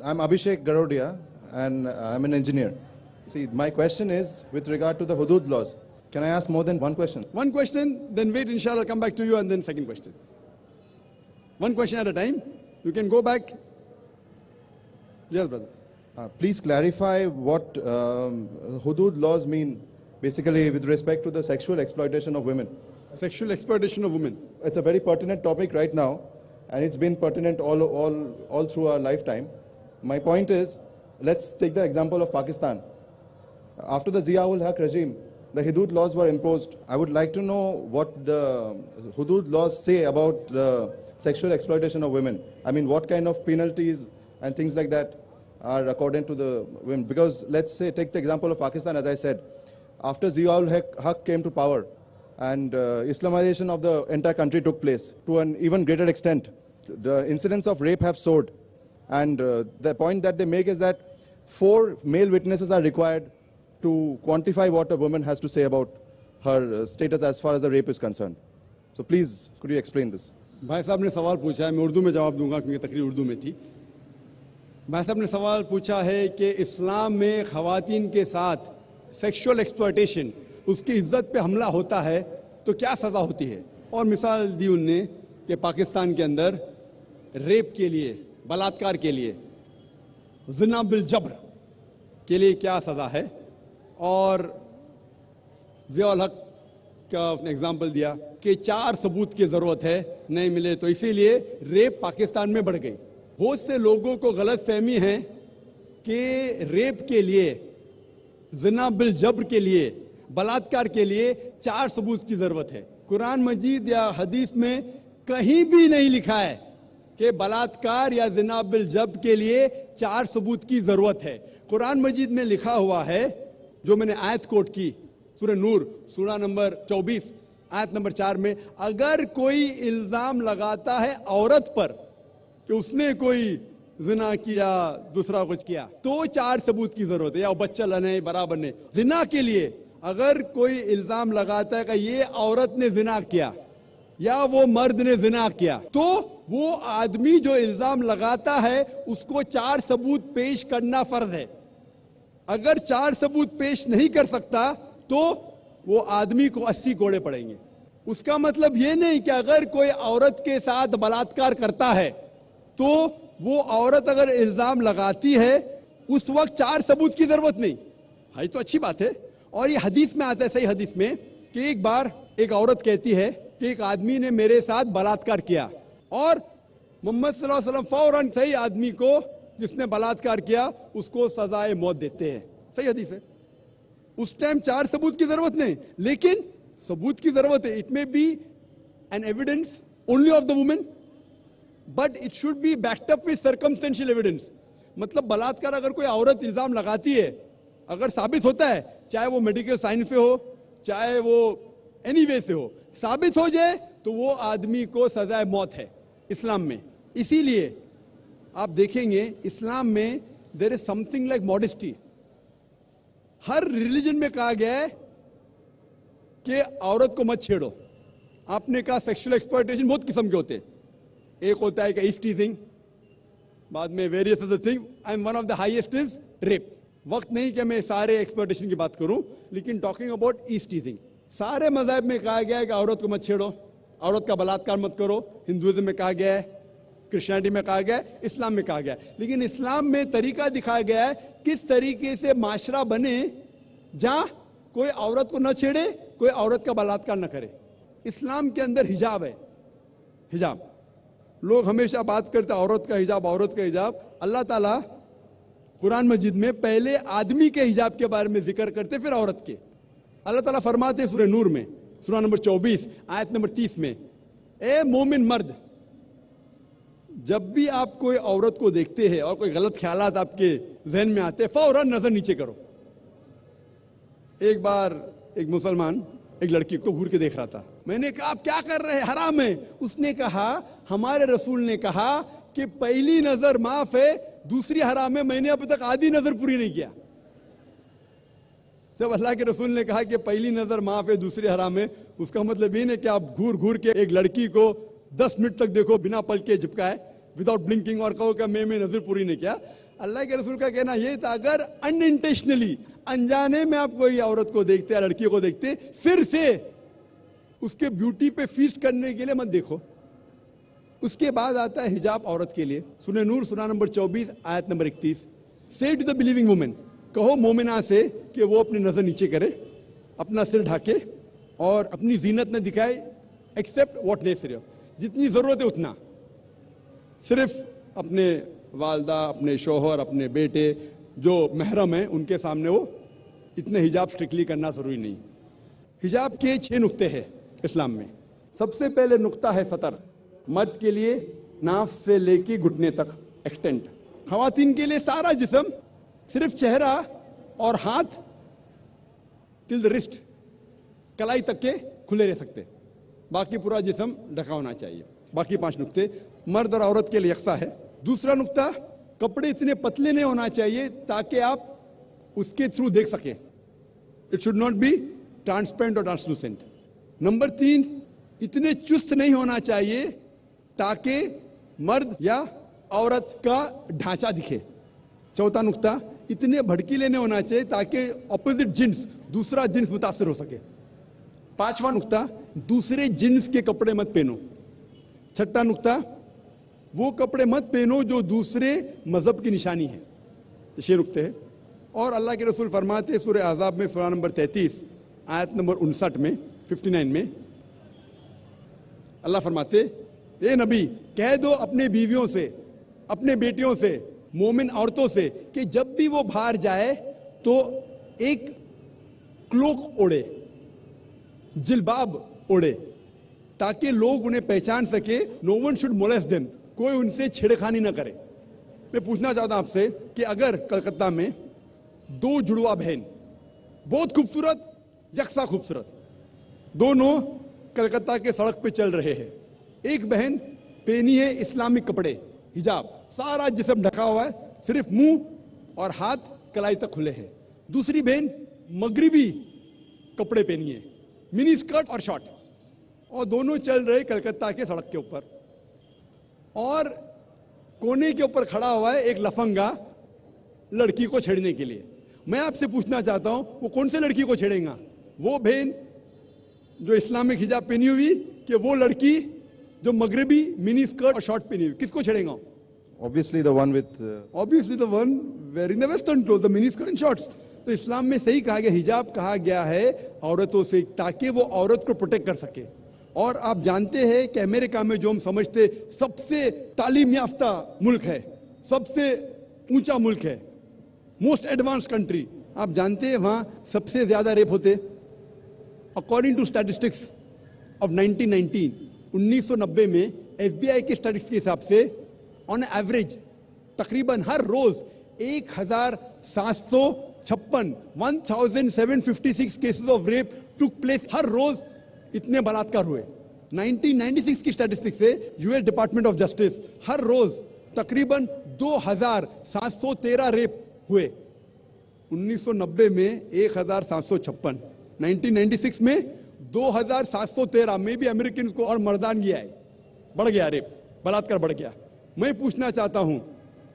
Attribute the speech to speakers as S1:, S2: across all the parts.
S1: I'm Abhishek Garodia and I'm an engineer. See, my question is with regard to the hudud laws. Can I ask more than one question?
S2: One question, then wait, inshallah, I'll come back to you, and then second question. One question at a time. You can go back. Yes, brother.
S1: Please clarify what hudud laws mean, basically with respect to the sexual exploitation of women.
S2: Sexual exploitation of women.
S1: It's a very pertinent topic right now, and it's been pertinent all through our lifetime. My point is, let's take the example of Pakistan. After the Zia-ul Haq regime, the hudud laws were imposed. I would like to know what the hudud laws say about sexual exploitation of women. I mean, what kind of penalties and things like that are according to the women? Because let's say, take the example of Pakistan, as I said, after Zia-ul Haq came to power and Islamization of the entire country took place to an even greater extent, the incidents of rape have soared. And the point that they make is that 4 male witnesses are required to quantify what a woman has to say about her status as far as the rape is concerned. So please, could you explain this?
S2: भाई साहब ने सवाल पूछा है, मैं उर्दू में जवाब दूंगा क्योंकि तकरीर उर्दू में थी। भाई साहब ने सवाल पूछा है कि इस्लाम में ख़वातीन के साथ सेक्सुअल एक्सप्लॉयटेशन, उसकी इज्जत पे हमला होता है तो क्या सज़ा होती है, और मिसाल दी उनने कि पाकिस्तान के अंदर रेप के लिए, बलात्कार के लिए, ज़िना बिल जब्र के लिए क्या सज़ा है, और ज़िया-उल हक का उसने एग्जाम्पल दिया कि 4 सबूत की ज़रूरत है, नहीं मिले तो इसीलिए रेप पाकिस्तान में बढ़ गई। बहुत से लोगों को गलत फहमी है कि रेप के लिए, ज़िना बिल जब्र के लिए, बलात्कार के लिए 4 सबूत की ज़रूरत है। कुरान मजीद या हदीस में कहीं भी नहीं लिखा है कि बलात्कार या ज़िना बिल जब्र के लिए 4 सबूत की ज़रूरत है। कुरान मजीद में लिखा हुआ है, जो मैंने आयत कोट की, सूरह नूर सूरा नंबर 24 आयत नंबर 4 में, अगर कोई इल्ज़ाम लगाता है औरत पर कि उसने कोई जिना किया, दूसरा कुछ किया, तो 4 सबूत की जरूरत है, या बच्चा लने बराबर ने। जिना के लिए अगर कोई इल्जाम लगाता है कि ये औरत ने जिना किया या वो मर्द ने जिना किया, तो वो आदमी जो इल्जाम लगाता है उसको 4 सबूत पेश करना फर्ज है। अगर 4 सबूत पेश नहीं कर सकता तो वो आदमी को 80 कोड़े पड़ेंगे। उसका मतलब ये नहीं कि अगर कोई औरत के साथ बलात्कार करता है तो वो औरत अगर इल्जाम लगाती है उस वक्त 4 सबूत की जरूरत नहीं है, तो अच्छी बात है। और ये हदीस में आता है, सही हदीस में, कि एक बार एक औरत कहती है कि एक आदमी ने मेरे साथ बलात्कार किया, और मोहम्मद सल्लल्लाहु अलैहि वसल्लम फौरन सही आदमी को जिसने बलात्कार किया उसको सजाए मौत देते हैं। सही हदीस है। उस टाइम 4 सबूत की जरूरत नहीं, लेकिन सबूत की जरूरत है। It may be an evidence only of the women, but it should be backed up with circumstantial evidence. मतलब बलात्कार अगर कोई औरत इल्जाम लगाती है, अगर साबित होता है, चाहे वो मेडिकल साइंस से हो, चाहे वो एनी वे से हो, साबित हो जाए तो वो आदमी को सजाए मौत है इस्लाम में। इसीलिए आप देखेंगे इस्लाम में there is something like modesty. हर रिलीजन में कहा गया है कि औरत को मत छेड़ो। आपने कहा सेक्सुअल एक्सप्लॉयटेशन बहुत किस्म के होते हैं। एक होता है कि ईस्ट टीजिंग, बाद में various other thing, and one of the highest is rape. वक्त नहीं कि मैं सारे एक्सप्लॉयटेशन की बात करूं, लेकिन टॉकिंग अबाउट ईस्ट टीजिंग, सारे मज़हब में कहा गया है कि औरत को मत छेड़ो, औरत का बलात्कार मत करो। हिंदुइज्म में कहा गया है, क्रिश्चियनिटी में कहा गया है, इस्लाम में कहा गया है। लेकिन इस्लाम में तरीका दिखाया गया है किस तरीके से माशरा बने जहां कोई औरत को न छेड़े, कोई औरत का बलात्कार न करे। इस्लाम के अंदर हिजाब है। हिजाब, लोग हमेशा बात करते हैं औरत का हिजाब, औरत का हिजाब। अल्लाह ताला कुरान मजीद में पहले आदमी के हिजाब के बारे में जिक्र करते, फिर औरत के। अल्लाह ताला फरमाते सूरह नूर में सूरा नंबर 24 आयत नंबर 30 में, ए मोमिन मर्द, जब भी आप कोई औरत को देखते हैं और कोई गलत ख्यालात आपके जहन में आते हैं, फौरन नजर नीचे करो। एक बार एक मुसलमान एक लड़की को घूर के देख रहा था। मैंने कहा आप क्या कर रहे हैं, हराम है। उसने कहा हमारे रसूल ने कहा कि पहली नजर माफ है, दूसरी हराम है। मैंने अभी तक आधी नजर पूरी नहीं किया। जब अल्लाह के रसूल ने कहा कि पहली नजर माफ है, दूसरी हराम है, उसका मतलब ये नहीं कि आप घूर घूर के एक लड़की को 10 मिनट तक देखो बिना पलक के झपकाए, विदाउट ब्लिंकिंग, और कहो कि मैं नजर पूरी नहीं किया। अल्लाह के रसूल का कहना यह था, अगर अनइंटेंशनली, अनजाने में आप कोई औरत को देखते या लड़की को देखते, फिर से उसके ब्यूटी पे फीस्ट करने के लिए मत देखो। उसके बाद आता है हिजाब औरत के लिए। सूरह नूर सूरा नंबर 24 आयत नंबर 31, से टू द बिलीविंग वुमेन, कहो मोमिना से कि वो अपनी नजर नीचे करे, अपना सिर ढाके और अपनी जीनत न दिखाए, एक्सेप्ट व्हाट नेसेसरी, जितनी जरूरत है उतना। सिर्फ अपने वालदा, अपने शोहर, अपने बेटे जो महरम हैं उनके सामने वो इतने हिजाब स्ट्रिक्टली करना जरूरी नहीं। हिजाब के 6 नुक्ते हैं इस्लाम में। सबसे पहले नुक्ता है सतर, मर्द के लिए नाफ से लेके घुटने तक एक्सटेंट, खवातीन के लिए सारा जिस्म, सिर्फ चेहरा और हाथ टिल द रिस्ट, कलाई तक के खुले रह सकते, बाकी पूरा जिस्म ढका होना चाहिए। बाकी 5 नुक्ते मर्द और औरत के लिए यकसा है। दूसरा नुक्ता, कपड़े इतने पतले नहीं होना चाहिए ताकि आप उसके थ्रू देख सकें, it should not be transparent और ट्रांसलूसेंट। नंबर 3, इतने चुस्त नहीं होना चाहिए ताकि मर्द या औरत का ढांचा दिखे। चौथा नुक्ता, इतने भड़कीले नहीं होना चाहिए ताकि ऑपोजिट जिन्स, दूसरा जिन्स मुतासिर हो सके। 5वां नुक्ता, दूसरे जिन्स के कपड़े मत पहनो। 6ठा नुक्ता, वो कपड़े मत पहनो जो दूसरे मजहब की निशानी है। 6 नुक्ते हैं। और अल्लाह के रसूल फरमाते सूरह अहज़ाब में सूरा नंबर 33 आयत नंबर 59 में 59 में अल्लाह फरमाते, ए नबी कह दो अपने बीवियों से, अपने बेटियों से, मोमिन औरतों से कि जब भी वो बाहर जाए तो एक क्लोक ओढ़े, जिलबाब ओढ़े, ताकि लोग उन्हें पहचान सके। No one should molest them, कोई उनसे छेड़खानी ना करे। मैं पूछना चाहता हूं आपसे कि अगर कलकत्ता में 2 जुड़वा बहन, बहुत खूबसूरत, यकसा खूबसूरत, दोनों कलकत्ता के सड़क पे चल रहे हैं, एक बहन पहनी है इस्लामिक कपड़े, हिजाब, सारा जिस्म ढका हुआ है, सिर्फ मुंह और हाथ कलाई तक खुले हैं। दूसरी बहन मगरिबी कपड़े पहनी है, मिनी स्कर्ट और शॉर्ट, और दोनों चल रहे कलकत्ता के सड़क के ऊपर। और कोने के ऊपर खड़ा हुआ है एक लफंगा लड़की को छेड़ने के लिए। मैं आपसे पूछना चाहता हूं, वो कौन से लड़की को छेड़ेगा? वो बहन जो इस्लामिक हिजाब पहनी हुई कि वो लड़की जो मगरिबी मिनी स्कर्ट और शॉर्ट पहनी हुई? किसको छेड़ेगा?
S1: Obviously the one with
S2: obviously the one wearing the western cloth, the mini skirt and shorts. तो इस्लाम में सही कहा गया, हिजाब कहा गया है औरतों से, ताकि वो औरत को प्रोटेक्ट कर सके। और आप जानते हैं कि अमेरिका में जो हम समझते सबसे तालीम याफ्ता मुल्क है, सबसे ऊंचा मुल्क है, मोस्ट एडवांस कंट्री, आप जानते हैं वहां सबसे ज्यादा रेप होते। अकॉर्डिंग टू स्टैटिस्टिक्स ऑफ 1990 में FBI के स्टैटिस्टिक्स के हिसाब से ऑन एवरेज तकरीबन हर रोज 1756 cases of rape took place. हर रोज इतने बलात्कार हुए। 1996 की स्टैटिस्टिक्स से US डिपार्टमेंट ऑफ जस्टिस, हर रोज तकरीबन 2713 रेप हुए। 1990 में 1756, 1996 में 2713 में भी अमेरिकन को और मर्दानगी आई, बढ़ गया रेप, बलात्कार बढ़ गया। मैं पूछना चाहता हूं,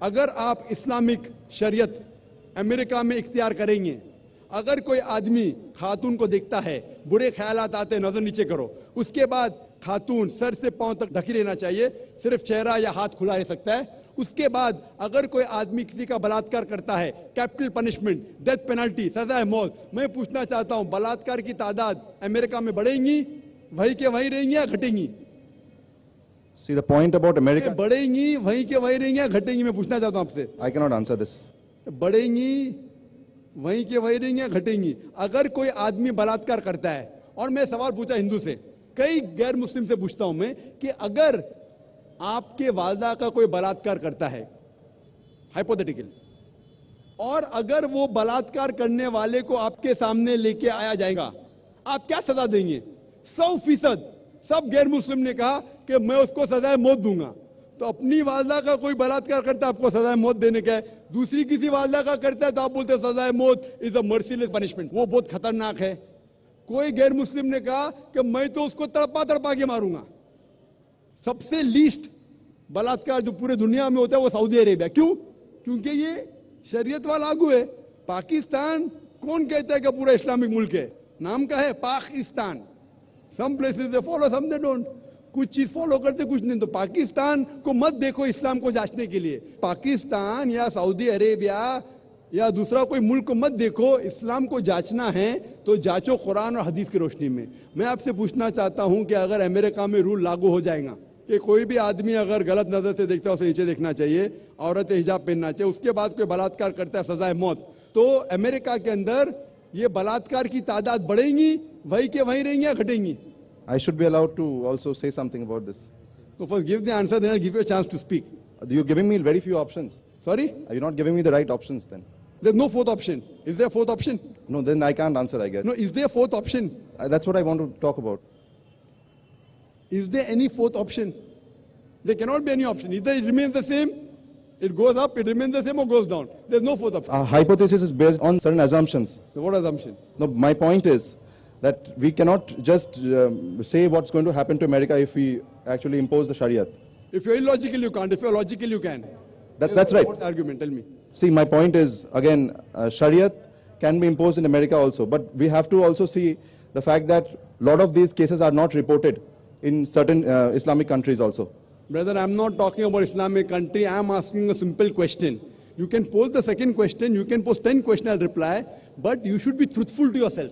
S2: अगर आप इस्लामिक शरीयत अमेरिका में इख्तियार करेंगे, अगर कोई आदमी खातून को देखता है, बुरे ख्यालात आते, नजर नीचे करो, उसके बाद खातून सर से पांव तक ढकी रहना चाहिए, सिर्फ चेहरा या हाथ खुला रह सकता है। उसके बाद अगर कोई आदमी किसी का बलात्कार करता है, कैपिटल पनिशमेंट, डेथ पेनल्टी, सजा मौत। मैं पूछना चाहता हूं, बलात्कार की तादाद अमेरिका में बढ़ेंगी, वहीं के वहीं रहेंगी या घटेंगी?
S1: See the point about America.
S2: बढ़ेंगी, वहीं के वहीं रहेंगी या घटेंगी? मैं पूछना चाहता हूं आपसे।
S1: I cannot answer this.
S2: बढ़ेंगी, वहीं के वहीं रहेंगी या घटेंगी? अगर कोई आदमी बलात्कार करता है, और मैं सवाल पूछा हिंदू से, कई गैर मुस्लिम से पूछता हूं मैं कि अगर आपके वालदा का कोई बलात्कार करता है, हाइपोथेटिकल, और अगर वो बलात्कार करने वाले को आपके सामने लेके आया जाएगा, आप क्या सजा देंगे? 100% सब गैर मुस्लिम ने कहा कि मैं उसको सजाए मौत दूंगा। तो अपनी वालदा का कोई बलात्कार करता है, आपको सजाए मौत देने का है। दूसरी किसी वालदा का करता है तो आप बोलते हैं सजाए मौत इज अ मर्सीलेस पनिशमेंट, वो बहुत खतरनाक है। कोई गैर मुस्लिम ने कहा कि मैं तो उसको तड़पा तड़पा के मारूंगा। सबसे लीस्ट बलात्कार जो पूरे दुनिया में होता है वो सऊदी अरेबिया। क्यों? क्योंकि ये शरीयत वाला लागू है। पाकिस्तान कौन कहता है कि पूरा इस्लामिक मुल्क है? नाम का है Pakistan. Some places they follow, some they don't. कुछ चीज फॉलो करते, कुछ नहीं। तो पाकिस्तान को मत देखो इस्लाम को जांचने के लिए। पाकिस्तान या सऊदी अरेबिया या दूसरा कोई मुल्क को मत देखो। इस्लाम को जांचना है तो जांचो कुरान और हदीस की रोशनी में। मैं आपसे पूछना चाहता हूं कि अगर अमेरिका में रूल लागू हो जाएगा कि कोई भी आदमी अगर गलत नजर से देखता है उसे नीचे देखना चाहिए, औरत हिजाब पहनना चाहिए, उसके बाद कोई बलात्कार करता है सजा है मौत, तो अमेरिका के अंदर ये बलात्कार की तादाद बढ़ेंगी, वही के वहीं रहेंगी या घटेंगी?
S1: I should be allowed to also say something about this.
S2: So first give the answer, then I'll give you a chance to speak.
S1: You're giving me very few options.
S2: Sorry?
S1: Are you not giving me the right options then?
S2: There's no fourth option. Is there a fourth option?
S1: No, then I can't answer, I guess.
S2: No, is there a fourth option?
S1: That's what I want to talk about.
S2: Is there any fourth option? There cannot be any option. Either it remains the same, it goes up, it remains the same, or goes down. There's no fourth option.
S1: Our hypothesis is based on certain assumptions.
S2: So what assumption?
S1: No, my point is that we cannot just say what's going to happen to America if we actually impose the Sharia.
S2: If you're illogical, you can't. If you're logical, you can.
S1: That's right.
S2: What's the argument? Tell me.
S1: See, my point is, again, Sharia can be imposed in America also, but we have to also see the fact that a lot of these cases are not reported in certain Islamic countries also.
S2: Brother, I'm not talking about Islamic country. I'm asking a simple question. You can pose the second question, you can pose 10 questions, I'll reply, but you should be truthful to yourself.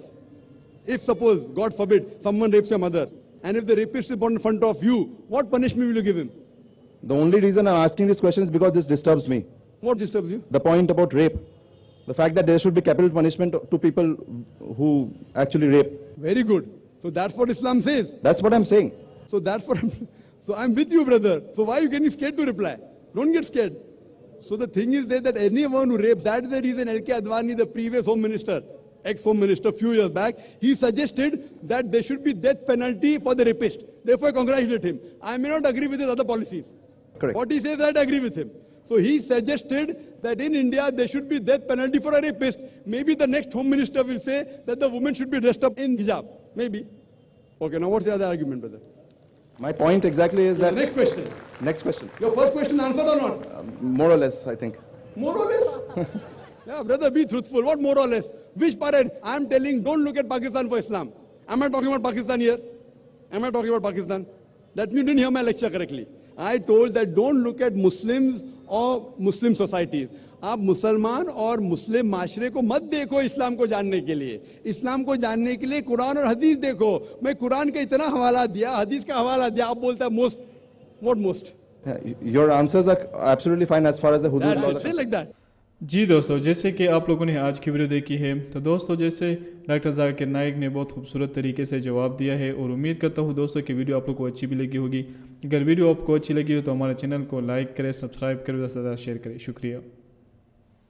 S2: If suppose, God forbid, someone rapes your mother, and if the rapist is born in front of you, what punishment will you give him?
S1: The only reason I'm asking this question is because this disturbs me.
S2: What disturbs you?
S1: The point about rape. The fact that there should be capital punishment to people who actually rape.
S2: Very good. So that's what Islam says.
S1: That's what I'm saying.
S2: So that's what I'm with you, brother. So why are you getting scared to reply? Don't get scared. So the thing is that anyone who rapes, that's the reason L.K. Advani, the previous home minister, ex-home minister, a few years back, he suggested that there should be death penalty for the rapist. Therefore, I congratulate him. I may not agree with his other policies.
S1: Correct.
S2: What he says, right, I agree with him. So he suggested that in India, there should be death penalty for a rapist. Maybe the next home minister will say that the woman should be dressed up in hijab. Maybe. Okay, now what's the other argument, brother?
S1: My point exactly is that...
S2: Next question.
S1: Next question.
S2: Your first question answered or not?
S1: More or less, I think.
S2: More or less? Yeah, brother, be truthful. What more or less? Which parent? I'm telling, don't look at Pakistan for Islam. Am I talking about Pakistan here? Am I talking about Pakistan? That means you didn't hear my lecture correctly. I told that don't look at Muslims or Muslim societies. आप मुसलमान और मुस्लिम माशरे को मत देखो इस्लाम को जानने के लिए। इस्लाम को जानने के लिए कुरान और हदीस देखो। मैं कुरान का इतना हवाला दिया, हदीस का हवाला दिया, आप बोलता है most, what most?
S1: Your answers are absolutely fine as far as the hudud laws are
S2: concerned. Like that.
S3: जी दोस्तों, जैसे कि आप लोगों ने आज की वीडियो देखी है, तो दोस्तों जैसे डॉक्टर जाकिर नाइक ने बहुत खूबसूरत तरीके से जवाब दिया है और उम्मीद करता हूँ दोस्तों कि वीडियो आप लोगों को अच्छी भी लगी होगी। अगर वीडियो आपको अच्छी लगी हो तो हमारे चैनल को लाइक करें, सब्सक्राइब करें, ज़्यादा से ज़्यादा शेयर करें। शुक्रिया।